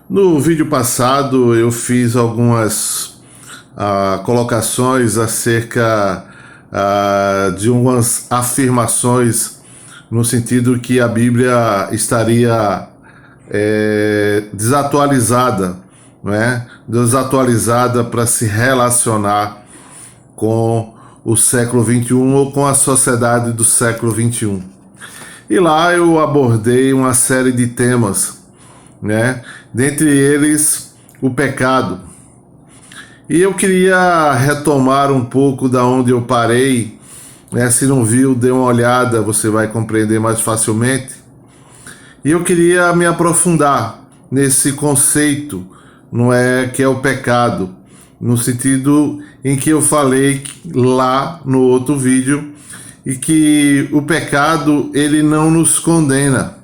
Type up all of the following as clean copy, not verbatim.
No vídeo passado eu fiz algumas colocações acerca de umas afirmações no sentido que a Bíblia estaria desatualizada, não é? Desatualizada para se relacionar com o século XXI ou com a sociedade do século XXI. E lá eu abordei uma série de temas, né? Dentre eles, o pecado. E eu queria retomar um pouco da onde eu parei, né? Se não viu, dê uma olhada, você vai compreender mais facilmente. E eu queria me aprofundar nesse conceito, não é, que é o pecado, no sentido em que eu falei lá no outro vídeo, e que o pecado ele não nos condena.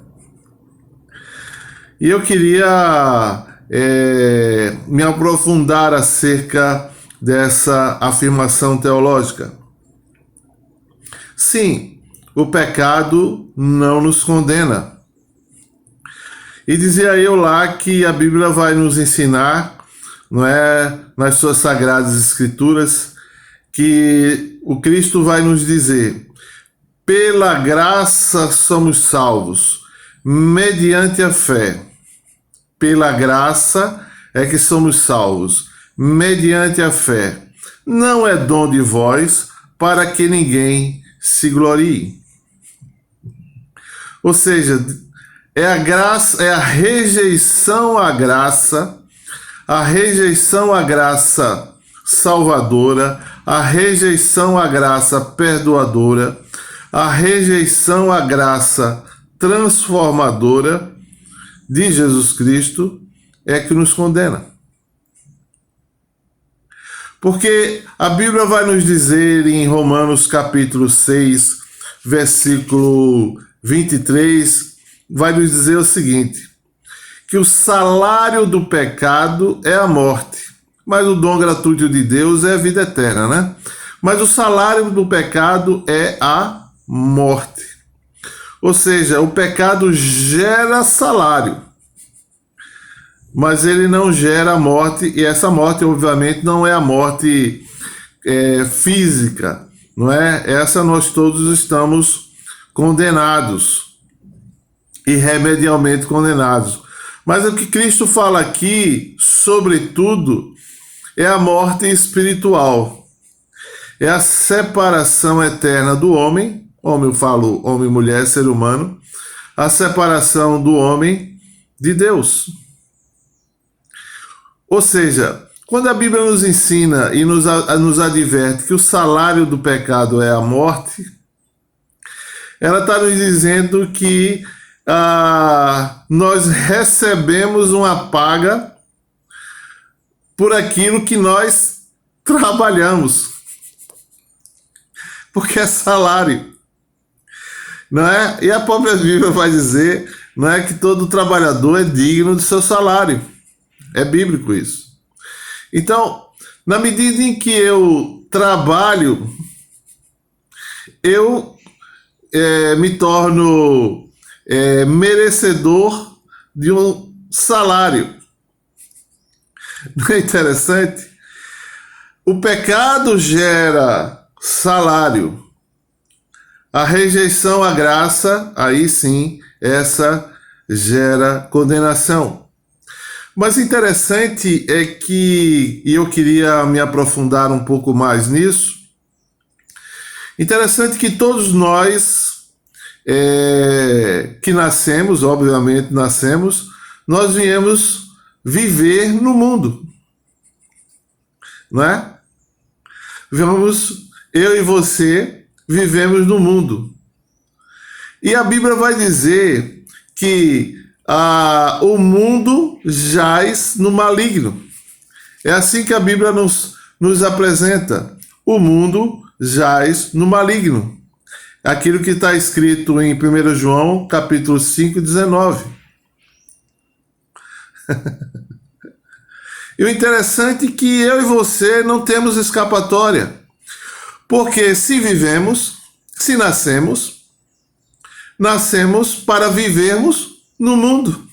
E eu queria me aprofundar acerca dessa afirmação teológica. Sim, o pecado não nos condena. E dizia eu lá que a Bíblia vai nos ensinar, não é, nas suas sagradas escrituras, que o Cristo vai nos dizer: pela graça somos salvos, mediante a fé. Pela graça é que somos salvos, mediante a fé. Não é dom de vós, para que ninguém se glorie. Ou seja, é a graça, é a rejeição à graça salvadora, a rejeição à graça perdoadora, a rejeição à graça transformadora de Jesus Cristo é que nos condena. Porque a Bíblia vai nos dizer em Romanos capítulo 6, versículo 23, vai nos dizer o seguinte: que o salário do pecado é a morte, mas o dom gratuito de Deus é a vida eterna, né? Mas o salário do pecado é a morte. Ou seja, o pecado gera salário, mas ele não gera morte, e essa morte, obviamente, não é a morte física, não é? Essa nós todos estamos condenados, irremediavelmente condenados. Mas o que Cristo fala aqui, sobretudo, é a morte espiritual, é a separação eterna do homem. Homem, eu falo homem, mulher, ser humano, a separação do homem de Deus. Ou seja, quando a Bíblia nos ensina e nos adverte que o salário do pecado é a morte, ela está nos dizendo que nós recebemos uma paga por aquilo que nós trabalhamos, porque é salário. Não é? E a própria Bíblia vai dizer, não é, que todo trabalhador é digno do seu salário. É bíblico isso. Então, na medida em que eu trabalho, eu me torno merecedor de um salário. Não é interessante? O pecado gera salário. A rejeição à graça, aí sim, essa gera condenação. Mas interessante é que, e eu queria me aprofundar um pouco mais nisso, interessante que todos nós que nascemos, obviamente nascemos, nós viemos viver no mundo, não é? Eu e você vivemos no mundo. E a Bíblia vai dizer que o mundo jaz no maligno. É assim que a Bíblia nos apresenta. O mundo jaz no maligno. Aquilo que está escrito em 1 João, capítulo 5, 19. E o interessante é que eu e você não temos escapatória. Porque se vivemos, se nascemos para vivermos no mundo.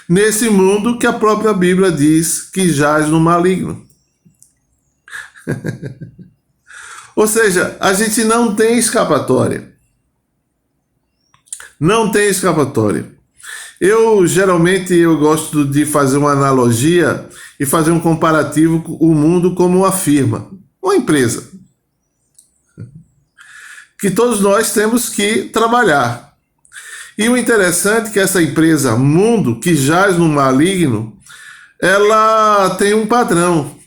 nesse mundo que a própria Bíblia diz que jaz no maligno. Ou seja, a gente não tem escapatória. Não tem escapatória. Geralmente eu gosto de fazer uma analogia e fazer um comparativo com o mundo como uma firma, uma empresa, que todos nós temos que trabalhar. E o interessante é que essa empresa mundo, que jaz no maligno, ela tem um patrão.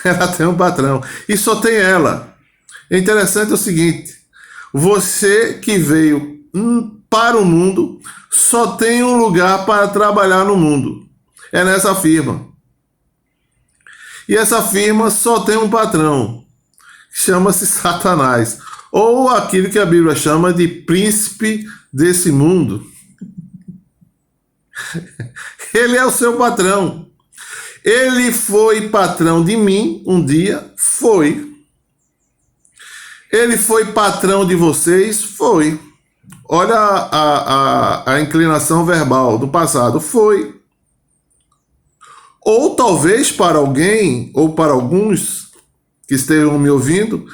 Ela tem um patrão. E só tem ela. É interessante o seguinte: você que veio para o mundo só tem um lugar para trabalhar no mundo. É nessa firma. E essa firma só tem um patrão. Chama-se Satanás. Ou aquilo que a Bíblia chama de príncipe desse mundo. Ele é o seu patrão. Ele foi patrão de mim um dia? Foi. Ele foi patrão de vocês? Foi. Olha a inclinação verbal do passado. Foi. Ou talvez para alguém, ou para alguns que estejam me ouvindo,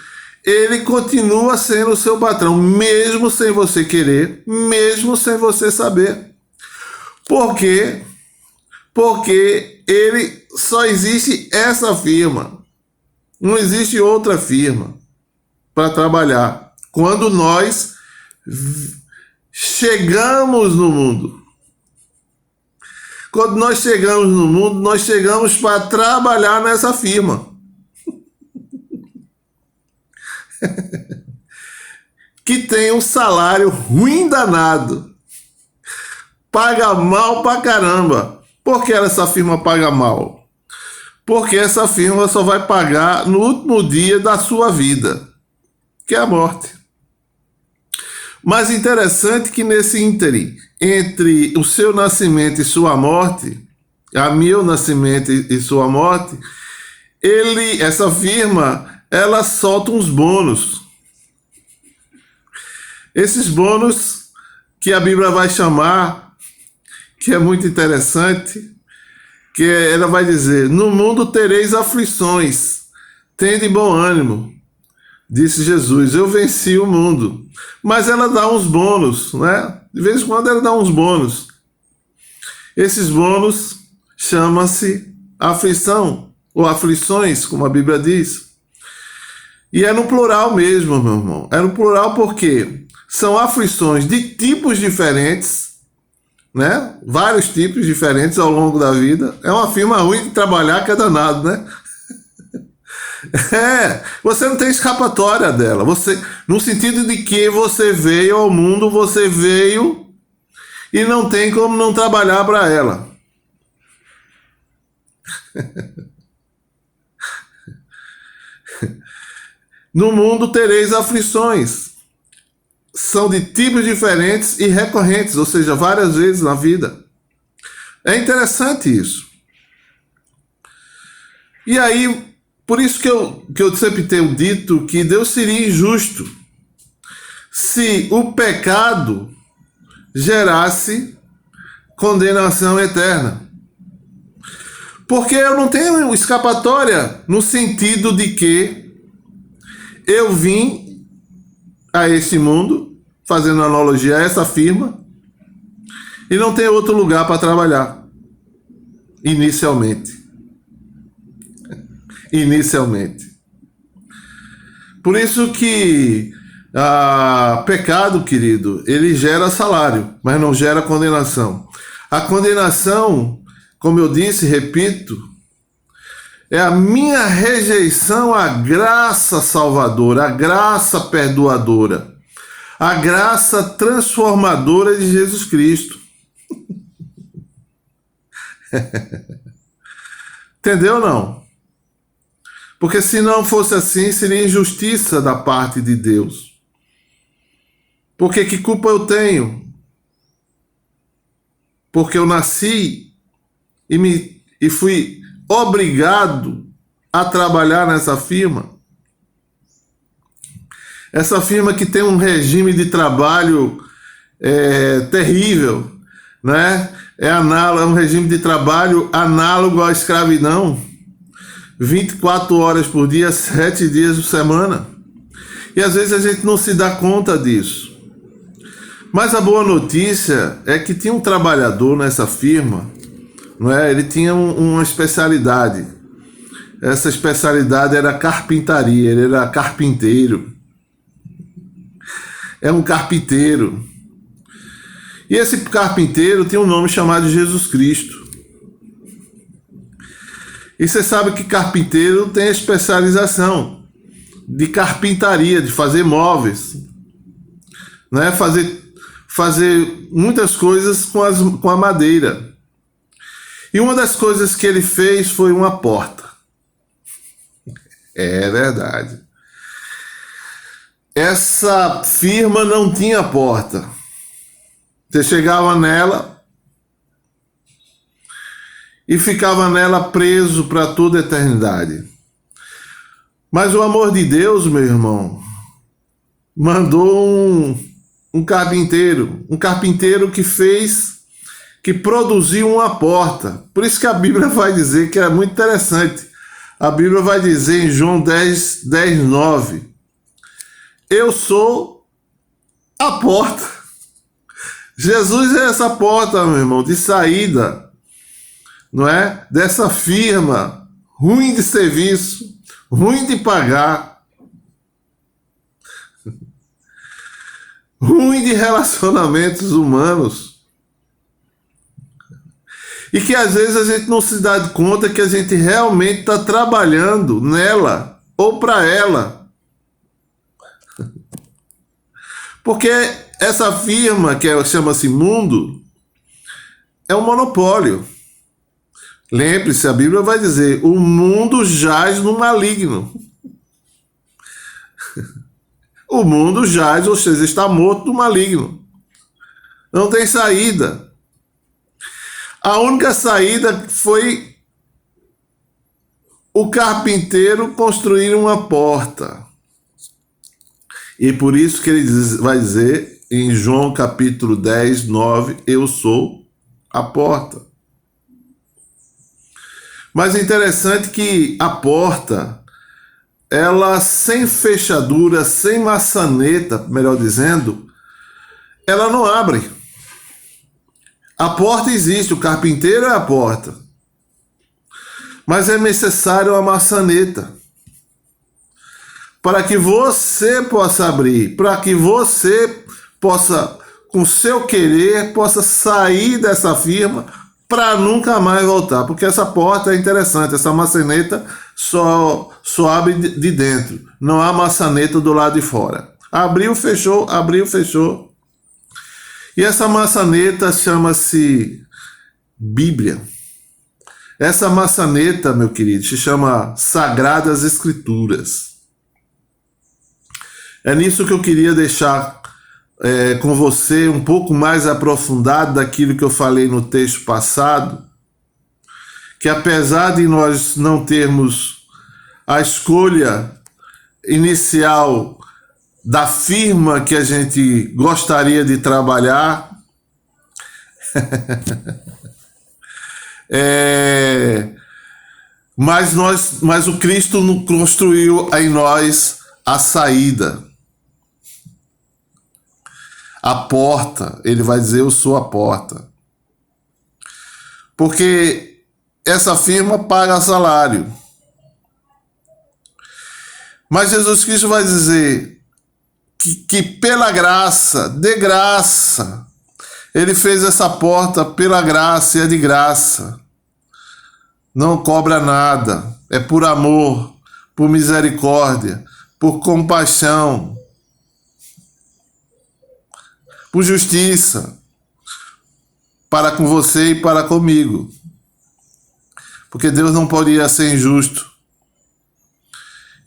ele continua sendo o seu patrão, mesmo sem você querer, mesmo sem você saber. Por quê? Porque ele só existe essa firma. Não existe outra firma para trabalhar. Quando nós chegamos no mundo. Quando nós chegamos no mundo, nós chegamos para trabalhar nessa firma. Que tem um salário ruim danado. Paga mal pra caramba. Por que essa firma paga mal? Porque essa firma só vai pagar no último dia da sua vida, que é a morte. Mas interessante que nesse ínterim, entre o seu nascimento e sua morte, a meu nascimento e sua morte, essa firma, ela solta uns bônus. Esses bônus que a Bíblia vai chamar, que é muito interessante, que ela vai dizer: no mundo tereis aflições, tende bom ânimo, disse Jesus, eu venci o mundo. Mas ela dá uns bônus, né? De vez em quando ela dá uns bônus. Esses bônus chama-se aflição, ou aflições, como a Bíblia diz. E é no plural mesmo, meu irmão. É no plural porque são aflições de tipos diferentes, né? Vários tipos diferentes ao longo da vida. É uma firma ruim de trabalhar que é danado, né? Você não tem escapatória dela. No sentido de que você veio ao mundo, você veio e não tem como não trabalhar para ela. No mundo tereis aflições. São de tipos diferentes e recorrentes, ou seja, várias vezes na vida. É interessante isso. E aí, por isso que eu sempre tenho dito que Deus seria injusto se o pecado gerasse condenação eterna. Porque eu não tenho escapatória no sentido de que eu vim a este mundo, fazendo analogia a essa firma, e não tem outro lugar para trabalhar, inicialmente. Por isso que pecado, querido, ele gera salário, mas não gera condenação. A condenação, como eu disse, repito, é a minha rejeição à graça salvadora, à graça perdoadora, à graça transformadora de Jesus Cristo. Entendeu ou não? Porque se não fosse assim, seria injustiça da parte de Deus. Porque que culpa eu tenho? Porque eu nasci e fui obrigado a trabalhar nessa firma. Essa firma que tem um regime de trabalho terrível. né? É um regime de trabalho análogo à escravidão, 24 horas por dia, 7 dias por semana. E às vezes a gente não se dá conta disso. Mas a boa notícia é que tinha um trabalhador nessa firma, não é? Ele tinha uma especialidade. Essa especialidade era carpintaria, ele era carpinteiro. É um carpinteiro. E esse carpinteiro tinha um nome chamado Jesus Cristo. E você sabe que carpinteiro tem especialização de carpintaria, de fazer móveis, né? Fazer muitas coisas com a madeira. E uma das coisas que ele fez foi uma porta. É verdade. Essa firma não tinha porta. Você chegava nela e ficava nela preso para toda a eternidade. Mas o amor de Deus, meu irmão, mandou um carpinteiro que produziu uma porta. Por isso que a Bíblia vai dizer que é muito interessante. A Bíblia vai dizer em João 10:9, eu sou a porta. Jesus é essa porta, meu irmão, de saída, não é? Dessa firma ruim de serviço, ruim de pagar, ruim de relacionamentos humanos. E que às vezes a gente não se dá conta que a gente realmente está trabalhando nela ou para ela. Porque essa firma, chama-se mundo, é um monopólio. Lembre-se, a Bíblia vai dizer, o mundo jaz no maligno. O mundo jaz, ou seja, está morto no maligno. Não tem saída. A única saída foi o carpinteiro construir uma porta. E por isso que ele vai dizer em João capítulo 10:9, eu sou a porta. Mas é interessante que a porta, ela sem fechadura, sem maçaneta, melhor dizendo, ela não abre. A porta existe, o carpinteiro é a porta. Mas é necessário a maçaneta para que você possa abrir, para que você possa, com seu querer, possa sair dessa firma para nunca mais voltar. Porque essa porta é interessante, essa maçaneta só abre de dentro, não há maçaneta do lado de fora. Abriu, fechou, abriu, fechou. E essa maçaneta chama-se Bíblia. Essa maçaneta, meu querido, se chama Sagradas Escrituras. É nisso que eu queria deixar com você um pouco mais aprofundado daquilo que eu falei no texto passado, que apesar de nós não termos a escolha inicial da firma que a gente gostaria de trabalhar, mas o Cristo construiu em nós a saída, a porta. Ele vai dizer, eu sou a porta. Porque essa firma paga salário. Mas Jesus Cristo vai dizer que pela graça, de graça, ele fez essa porta pela graça e é de graça. Não cobra nada. É por amor, por misericórdia, por compaixão, por justiça, para com você e para comigo. Porque Deus não poderia ser injusto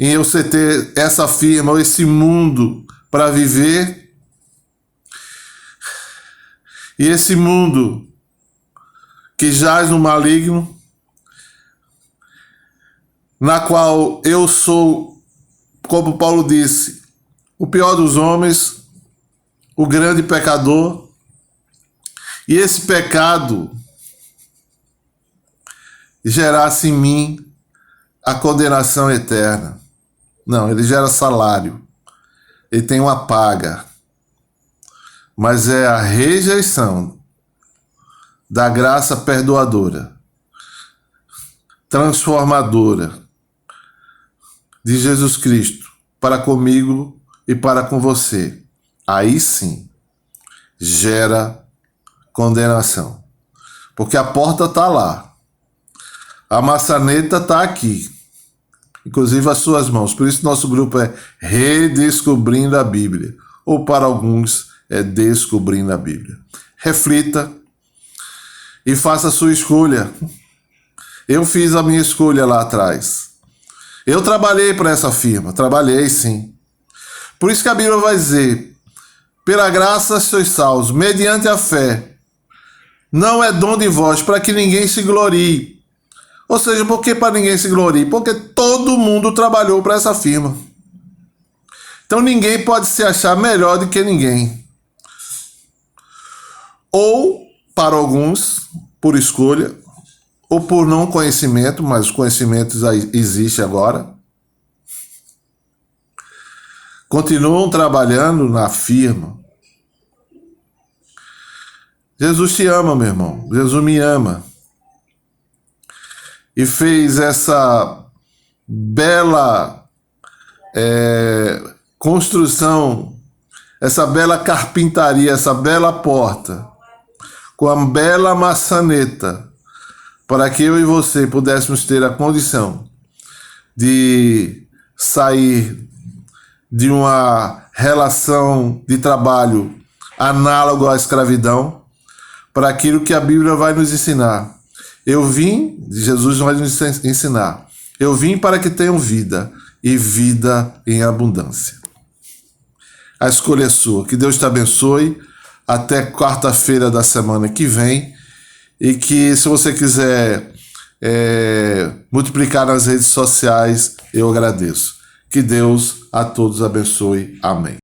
em eu ter essa firma, ou esse mundo para viver, e esse mundo que jaz no maligno, na qual eu sou, como Paulo disse, o pior dos homens, o grande pecador, e esse pecado gerasse em mim a condenação eterna. Não, ele gera salário, ele tem uma paga, mas é a rejeição da graça perdoadora, transformadora de Jesus Cristo para comigo e para com você. Aí sim gera condenação, porque a porta está lá, a maçaneta está aqui, inclusive as suas mãos. Por isso nosso grupo é Redescobrindo a Bíblia, ou para alguns é Descobrindo a Bíblia. Reflita e faça a sua escolha. Eu fiz a minha escolha lá atrás. Eu trabalhei para essa firma, trabalhei sim. Por isso que a Bíblia vai dizer: pela graça sois salvos, mediante a fé. Não é dom de vós, para que ninguém se glorie. Ou seja, por que para ninguém se glorie? Porque todo mundo trabalhou para essa firma. Então ninguém pode se achar melhor do que ninguém. Ou, para alguns, por escolha, ou por não conhecimento, mas o conhecimento existe agora, continuam trabalhando na firma. Jesus te ama, meu irmão. Jesus me ama. E fez essa bela construção, essa bela carpintaria, essa bela porta, com a bela maçaneta, para que eu e você pudéssemos ter a condição de sair de uma relação de trabalho análogo à escravidão para aquilo que a Bíblia vai nos ensinar. Jesus vai nos ensinar. Eu vim para que tenham vida e vida em abundância. A escolha é sua. Que Deus te abençoe. Até quarta-feira da semana que vem. E que, se você quiser multiplicar nas redes sociais, eu agradeço. Que Deus a todos abençoe. Amém.